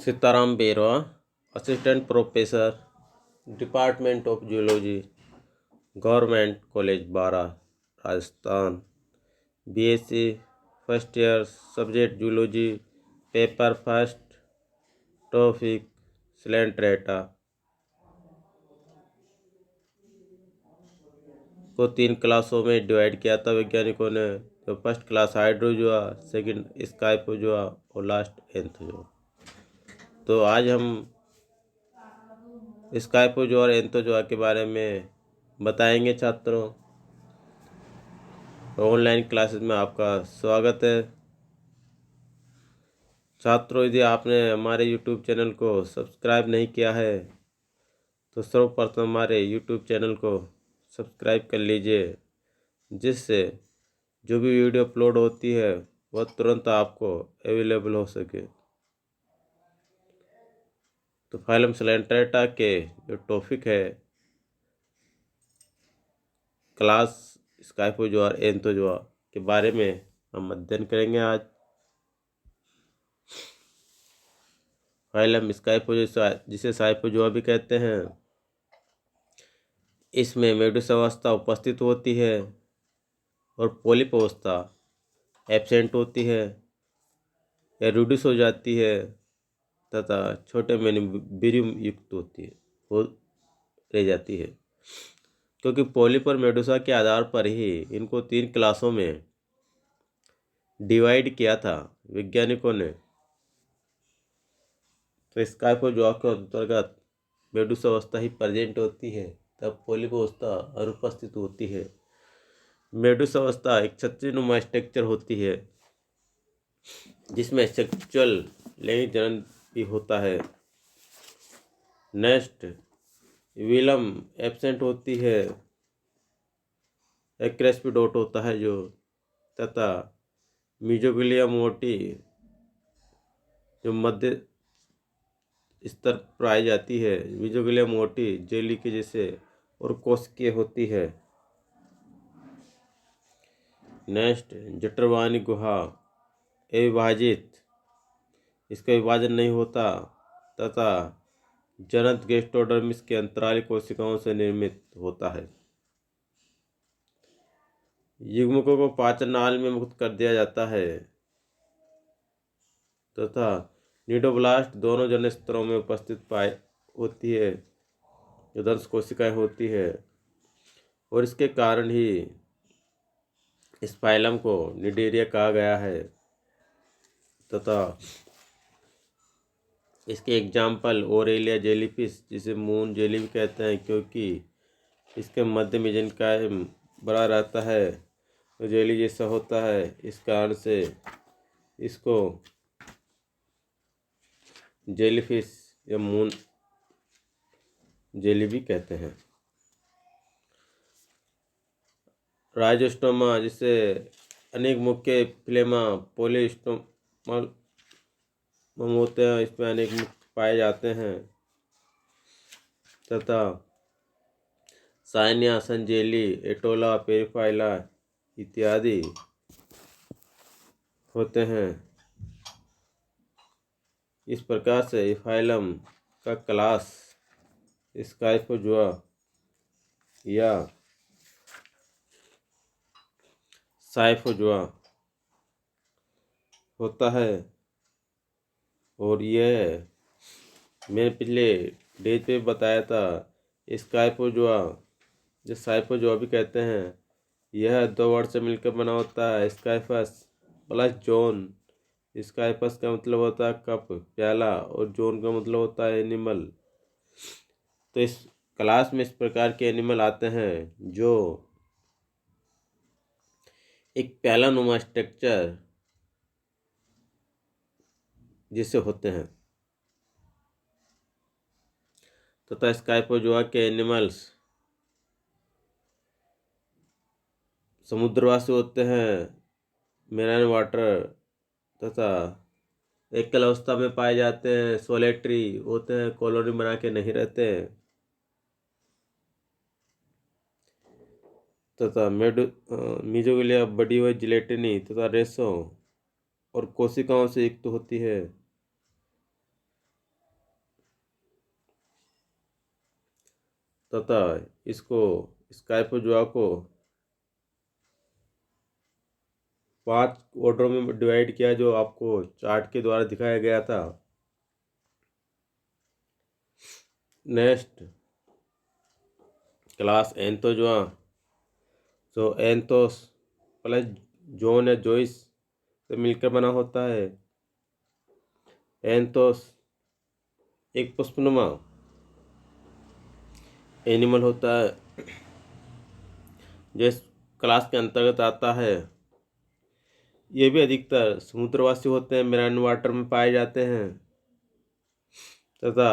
Sitaram Berwa, assistant professor, department of zoology, government college Baran, Rajasthan. BSc first year, subject zoology, paper first, topic coelenterata को 3 क्लासों में divide किया था वैज्ञानिकों ने। तो फर्स्ट क्लास हाइड्रोजोआ, सेकंड स्काइपोजोआ और लास्ट एंथोजोआ। तो आज हम स्काइपोजोआ और एंथोजोआ के बारे में बताएंगे छात्रों। ऑनलाइन क्लासेस में आपका स्वागत है। छात्रों, यदि आपने हमारे यूट्यूब चैनल को सब्सक्राइब नहीं किया है तो सर्वप्रथम हमारे यूट्यूब चैनल को सब्सक्राइब कर लीजिए, जिससे जो भी वीडियो अपलोड होती है वह तुरंत आपको अवेलेबल हो सके। तो फाइलम सिलेंट्रेटा के जो टॉपिक है क्लास स्काइपोजोआ और एंथोजोआ के बारे में हम अध्ययन करेंगे आज। फाइलम स्काइपोजोआ, जिसे साइपोजोआ भी कहते हैं, इसमें मेडुसा अवस्था उपस्थित होती है और पोलिप अवस्था एब्सेंट होती है या रिड्यूस हो जाती है तथा छोटे मेनिबेरियम युक्त होती है, हो रह जाती है। क्योंकि पोलिप और मेडुसा के आधार पर ही इनको 3 क्लासों में डिवाइड किया था वैज्ञानिकों ने। तो स्काइपोजोआ के अंतर्गत मेडुसा अवस्था ही प्रेजेंट होती है, तब पोलिप अवस्था अनुपस्थित होती है। मेडुसा अवस्था एक छत्रीनुमा स्ट्रक्चर होती है जिसमें सेक्सुअल लैंगिक जनन भी होता है। नेक्स्ट, विलम एब्सेंट होती है, एक क्रेस्पिडोट होता है जो, तथा मीजोग्लिया मोटी जो मध्य स्तर पर पाई जाती है, मीजोग्लिया मोटी जेली के जैसे और कोशिकीय होती है। नेक्स्ट, जठरवाहिनी गुहा अविभाजित, इसका विभाजन नहीं होता तथा जनत गैस्ट्रोडर्मिस के अंतराली कोशिकाओं से निर्मित होता है। युग्मकों को पाचन नाल में मुक्त कर दिया जाता है तथा निडोब्लास्ट दोनों जन स्तरों में उपस्थित पाई होती है, जो दंश कोशिकाएं होती है, और इसके कारण ही इस फाइलम को निडेरिया कहा गया है। तथा इसके एग्जाम्पल ओरेलिया जेलीफिश, जिसे मून जेली भी कहते हैं, क्योंकि इसके मध्य में जिनका बड़ा रहता है तो जेली जैसा होता है, इस कारण से इसको जेलीफिश या मून जेली भी कहते हैं। राइजोस्टोमा, जिसे अनेक मुख्य फिलेमा पॉलीस्टोमल होते हैं, इसमें अनेक मुख्य पाए जाते हैं। तथा साइनिया, संजेली, एटोला, पेरिफाइला इत्यादि होते हैं। इस प्रकार से फाइलम का क्लास स्काइपोजोआ या साइपोजोआ होता है। और यह मैंने पिछले डेज पे बताया था, स्काइपोजोआ जो साइपोजोआ भी कहते हैं, यह 2 वर्ड से मिलकर बना होता है, स्काइफस प्लस जोन। स्काइफस का मतलब होता है कप, प्याला, और जोन का मतलब होता है एनिमल। तो इस क्लास में इस प्रकार के एनिमल आते हैं जो एक प्याला नुमा स्ट्रक्चर जिसे होते हैं। तथा स्काइपोजोआ के एनिमल्स समुद्रवासी होते हैं, मेराइन वाटर, तथा एकल अवस्था में पाए जाते हैं, सोलेटरी होते हैं, कॉलोनी बना के नहीं रहते हैं। तथा मीजोग्लिया बड़ी हुई जिलेटिनी तथा रेशों और कोशिकाओं से युक्त होती है। तथा इसको स्काइपोजुआ को 5 ऑर्डरों में डिवाइड किया, जो आपको चार्ट के द्वारा दिखाया गया था। नेक्स्ट क्लास एंथोजुआ, जो एंथोस प्लस जोन या जोइस से मिलकर बना होता है। एंथोस एक पुष्पनुमा एनिमल होता है जो इस क्लास के अंतर्गत आता है। ये भी अधिकतर समुद्रवासी होते हैं, मेराइन वाटर में पाए जाते हैं तथा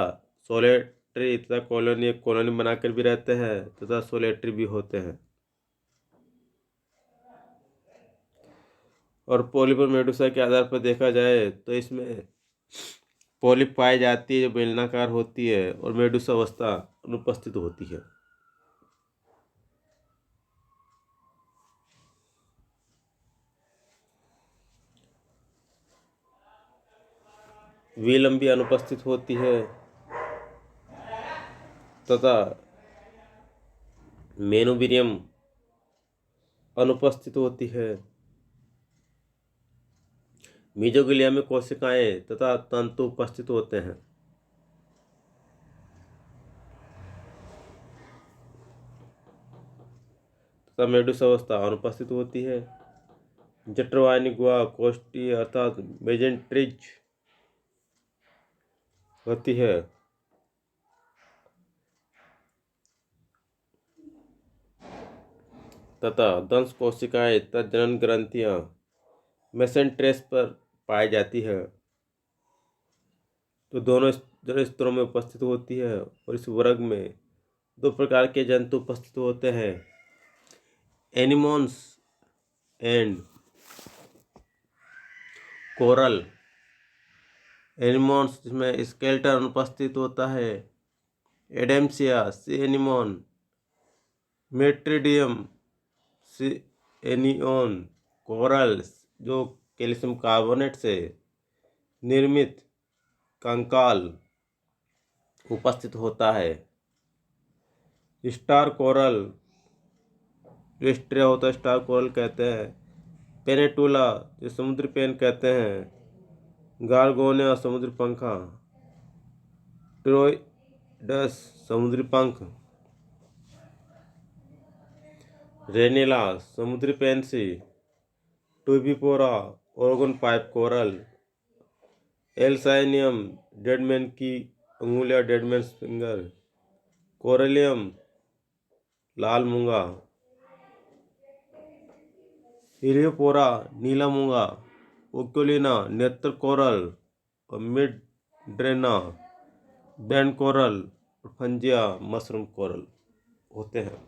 सोलेटरी तथा कॉलोनी बनाकर भी रहते हैं तथा सोलेटरी भी होते हैं। और पॉलीपर मेडुसा के आधार पर देखा जाए तो इसमें पॉलिप पाई जाती है जो बेलनाकार होती है और मेडुसा अवस्था अनुपस्थित होती है। वीलम भी अनुपस्थित होती है तथा मेनोबिरियम अनुपस्थित होती है। मीजोग्लिया में कोशिकाएं तथा तंतु उपस्थित होते हैं। तथा मेडुसा अवस्था अनुपस्थित होती है। जठरवाहिनी गुहा कोष्ठी अर्थात मेजेंट्रिज होती है। तथा दंश कोशिकाएं तथा जनन ग्रंथियां मेसेंट्रेस पर पाई जाती है, तो दोनों जड़ स्तरों में उपस्थित होती है। और इस वर्ग में 2 प्रकार के जंतु उपस्थित होते हैं, एनिमोन्स एंड कोरल। एनिमोन्स जिसमें स्केलेटन अनुपस्थित होता है, एडेम्सिया सी एनिमोन, मेट्रिडियम सी एनिओन, कोरल जो कैल्शियम कार्बोनेट से निर्मित कंकाल उपस्थित होता है। स्टार कोरल जो स्ट्रिया होता है स्टार कोरल कहते हैं। पेनेटुला जो समुद्री पेन कहते हैं। गार्गोनिया समुद्री पंखा। ट्रोइडस समुद्री पंख। रेनिला समुद्री pansy. Tubipora organ pipe coral. Alcyonium dead man की अंगुलियां डेडमैन फिंगर। कोरेलियम लाल मूंगा। इरियोपोरा नीला मूंगा। ओक्युलिना नेत्र कोरल और मिडरेना बैंड कोरल और फंजिया मशरूम कोरल होते हैं।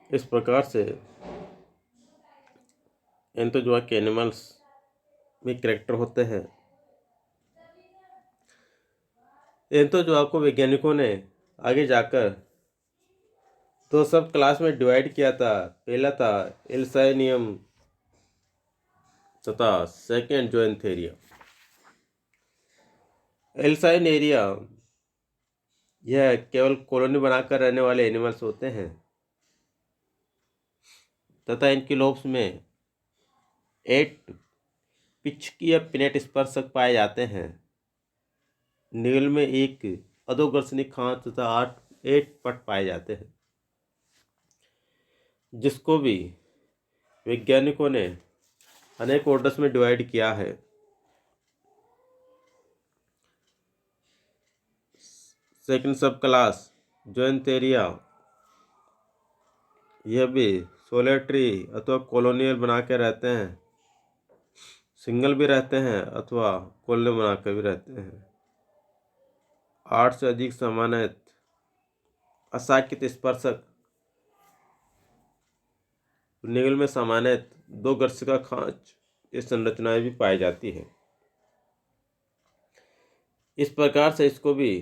इस प्रकार से एंथोजोआ के एनिमल्स में कैरेक्टर होते हैं। एंथोजोआ को वैज्ञानिकों ने आगे जाकर 2 सब क्लास में डिवाइड किया था। पहला था एल्साइनियम तथा सेकेंड जोएंथेरिया। एल्साइनेरिया यह केवल कॉलोनी बनाकर रहने वाले एनिमल्स होते हैं तथा इनकी लोब्स में 8 पिच्की या पिनेट स्पर्शक पाए जाते हैं। नील में एक अधोघर्षणी खांच तथा 8 पट पाए जाते हैं, जिसको भी वैज्ञानिकों ने अनेक ऑर्डर्स में डिवाइड किया है। सेकंड सब क्लास जोएंथेरिया, यह भी सोलेटरी अथवा कॉलोनियल बना के रहते हैं। सिंगल भी रहते हैं अथवा कॉलोनी बना के भी रहते हैं। 8 से अधिक समानित अशाकित स्पर्शक। निगल में समानित 2 गर्शिका खांच ये संरचनाएं भी पाई जाती है। इस प्रकार से इसको भी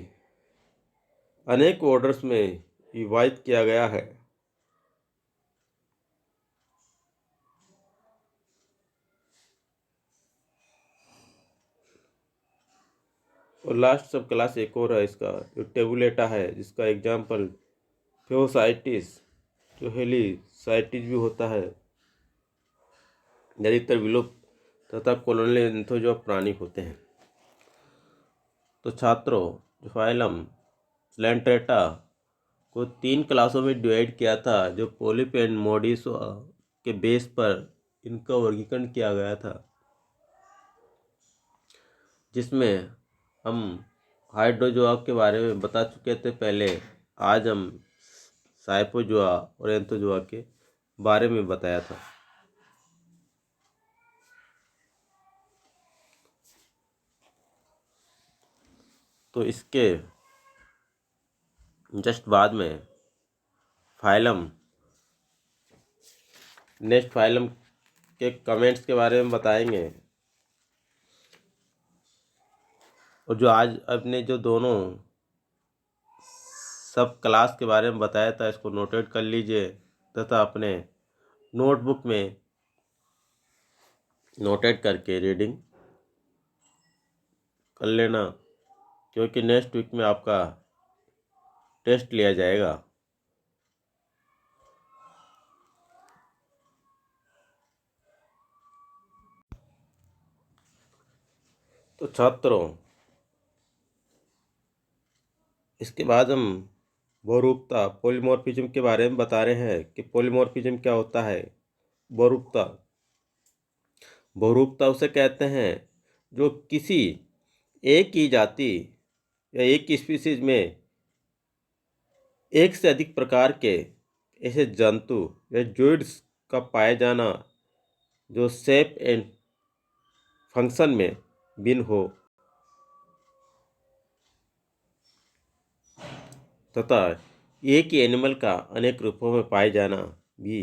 अनेक ऑर्डर्स में विभाजित किया गया है। और लास्ट सब क्लास एक और है इसका, जो टेबुलेटा है, जिसका एग्जाम्पल फेओसाइटिस, जो हेलीसाइटिस भी होता है, अधिकतर विलुप्त तथा कॉलोनियल एंथोजोआ प्राणी होते हैं। तो छात्रों, जो फाइलम स्लेंट्रेटा को 3 क्लासों में डिवाइड किया था, जो पोलिप एंड मोडिसोआ के बेस पर इनका वर्गीकरण किया गया था, जिसमें हम हाइड्रोजोआ के बारे में बता चुके थे पहले। आज हम साइपोजोआ और एंथोजोआ के बारे में बताया था। तो इसके जस्ट बाद में नेक्स्ट फाइलम के कमेंट्स के बारे में बताएंगे। और जो आज अपने जो दोनों सब क्लास के बारे में बताया था, इसको नोटेट कर लीजिए तथा अपने नोटबुक में नोटेट करके रीडिंग कर लेना, क्योंकि नेक्स्ट वीक में आपका टेस्ट लिया जाएगा। तो छात्रों, इसके बाद हम बहुरूपता पॉलीमॉर्फिज्म के बारे में बता रहे हैं कि पॉलीमॉर्फिज्म क्या होता है। बहुरूपता उसे कहते हैं जो किसी एक ही जाति या एक ही स्पीसीज में एक से अधिक प्रकार के ऐसे जंतु या जोइड्स का पाया जाना, जो शेप एंड फंक्शन में भिन्न हो तथा एक ही एनिमल का अनेक रूपों में पाए जाना भी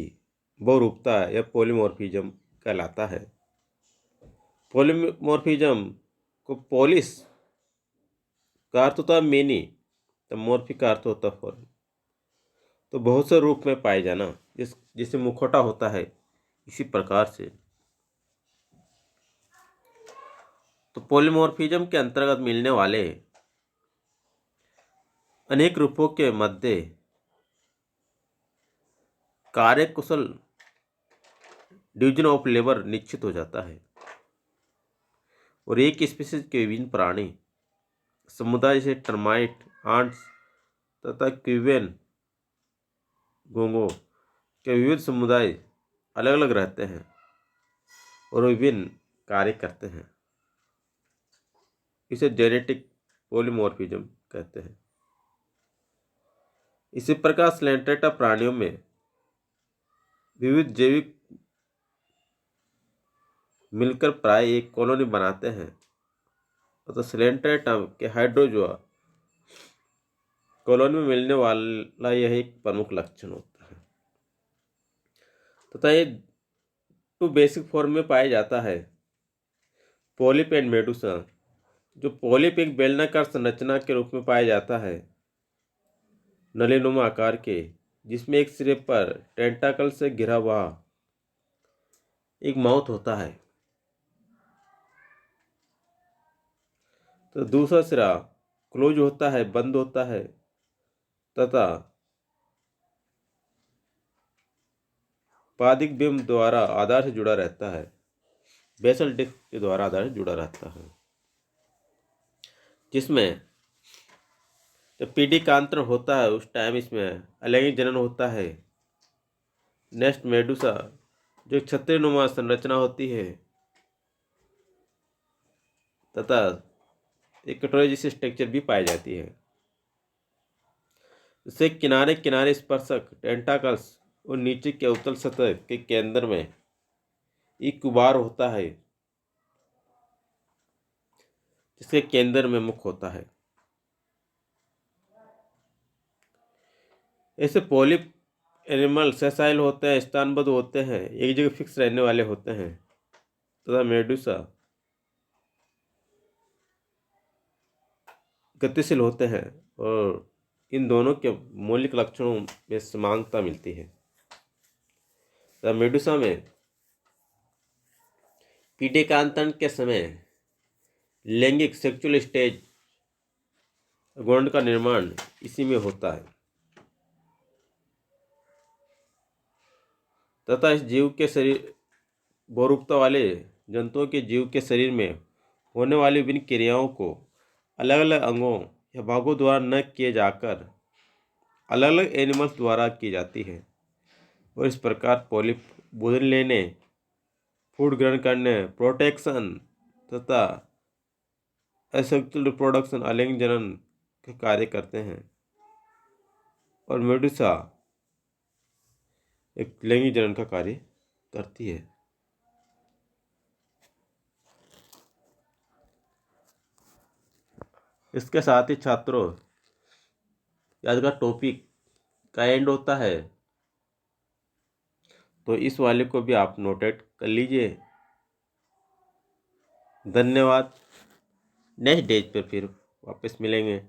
बहुरूपता या पॉलीमॉर्फिज्म कहलाता है। पॉलीमॉर्फिज्म को पॉलिस का अर्थ होता है मेनी, तो मॉर्फिक का अर्थ होता है फॉर्म। तो बहुत से रूप में पाए जाना, जिसे मुखौटा होता है, इसी प्रकार से। तो पॉलीमॉर्फिज्म के अंतर्गत मिलने वाले अनेक रूपों के मध्य कार्यकुशल डिवीजन ऑफ लेबर निश्चित हो जाता है और एक स्पीसीज के विभिन्न प्राणी समुदाय जैसे टर्माइट, आंट्स तथा क्यूबेन गोंगो के विविध समुदाय अलग अलग रहते हैं और विभिन्न कार्य करते हैं। इसे जेनेटिक पॉलीमॉर्फिज्म कहते हैं। इसी प्रकार स्लेंट्रेटा प्राणियों में विविध जैविक मिलकर प्राय एक कॉलोनी बनाते हैं। तो स्लेंट्रेटा के हाइड्रोजोआ कॉलोनी में मिलने वाला यह एक प्रमुख लक्षण होता है तथा ये 2 बेसिक फॉर्म में पाया जाता है, पॉलिप एंड मेडुसा। जो पॉलिप एक बेलनाकार संरचना के रूप में पाया जाता है, नलीनुमा आकार के, जिसमें एक सिरे पर टेंटाकल से घिरा हुआ एक माउथ होता है, तो दूसरा सिरा क्लोज होता है, बंद होता है तथा पादिक बिंब द्वारा आधार से जुड़ा रहता है, बेसल डिस्क के द्वारा आधार से जुड़ा रहता है, जिसमें जब पीडिकांतरण होता है उस टाइम इसमें अलैंगिक जनन होता है। नेक्स्ट मेडुसा, जो एक छत्रीनुमा संरचना होती है तथा एक कटोरे जैसी स्ट्रक्चर भी पाई जाती है। इससे किनारे किनारे स्पर्शक टेंटाकल्स और नीचे के अवतल सतह के केंद्र में एक कुबार होता है, जिसके केंद्र में मुख होता है। ऐसे पॉलिप एनिमल सेसाइल होते हैं, स्थानबद्ध होते हैं, एक जगह फिक्स रहने वाले होते हैं तथा मेडुसा गतिशील होते हैं और इन दोनों के मौलिक लक्षणों में समानता मिलती है। तथा मेडुसा में पीडिकांतरण के समय लैंगिक सेक्सुअल स्टेज गुणन का निर्माण इसी में होता है तथा इस जीव के शरीर बहुरूपता वाले जंतुओं के जीव के शरीर में होने वाली विभिन्न क्रियाओं को अलग अलग अंगों या भागों द्वारा न किए जाकर अलग अलग एनिमल्स द्वारा की जाती है और इस प्रकार पॉलिप भोजन लेने, फूड ग्रहण करने, प्रोटेक्शन तथा एसेक्सुअल रिप्रोडक्शन अलिंग जनन के कार्य करते हैं और मेडुसा एक लैंगिक जनन का कार्य करती है। इसके साथ ही छात्रों, आज का टॉपिक का एंड होता है, तो इस वाले को भी आप नोटेट कर लीजिए। धन्यवाद। नेक्स्ट डेज पे फिर वापस मिलेंगे।